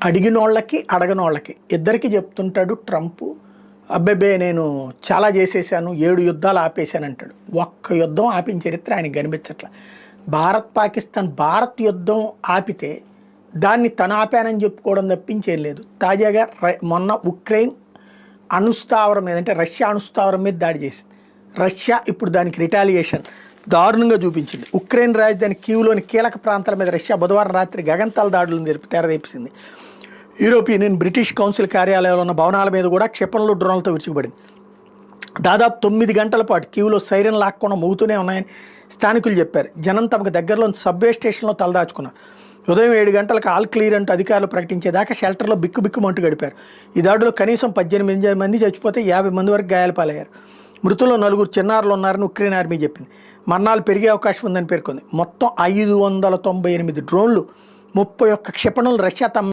అడిగినోళ్ళకి అడగనోళ్ళకి ఇద్దరికి చెప్తుంటాడు ట్రంప్. అబ్బెబ్బే నేను చాలా చేసేసాను, 7 యుద్ధాలు ఆపేశాను అంటాడు. ఒక్క యుద్ధం ఆపిన చరిత్ర ఆయనకి కనిపించట్ల. భారత్ యుద్ధం ఆపితే దాన్ని తను ఆపానని చెప్పుకోవడం తప్పించేం లేదు. తాజాగా మొన్న ఉక్రెయిన్ అణుస్థావరం మీద, అంటే రష్యా అణుస్థావరం మీద దాడి చేసింది. రష్యా ఇప్పుడు దానికి రిటాలియేషన్ దారుణంగా చూపించింది. ఉక్రెయిన్ రాజధాని కీవ్లోని కీలక ప్రాంతాల మీద రష్యా బుధవారం రాత్రి గగనతల దాడులను తెరదేపింది. యూరోపియన్ యూనియన్, బ్రిటిష్ కౌన్సిల్ కార్యాలయంలో ఉన్న భవనాల మీద కూడా క్షిపణులు, డ్రోన్లతో విరుచుకుపడింది. దాదాపు 9 గంటల పాటు కీవ్లో సైరన్ లాక్కుండా మోగుతూనే ఉన్నాయని స్థానికులు చెప్పారు. జనం తమకు దగ్గరలోని సబ్వే స్టేషన్లో తలదాచుకున్నారు. ఉదయం 7 గంటలకు ఆల్ క్లియర్ అంటూ అధికారులు ప్రకటించేదాకా షెల్టర్లో బిక్కుమంటూ గడిపారు. ఈ దాడిలో కనీసం 18 మంది చచ్చిపోతే 50 మంది వరకు గాయాలపాలయ్యారు. మృతుల్లో 4 చిన్నారులు ఉన్నారని ఉక్రెయిన్ ఆర్మీ చెప్పింది. మరణాలు పెరిగే అవకాశం ఉందని పేర్కొంది. మొత్తం 598 డ్రోన్లు, 31 క్షిపణులు రష్యా తమ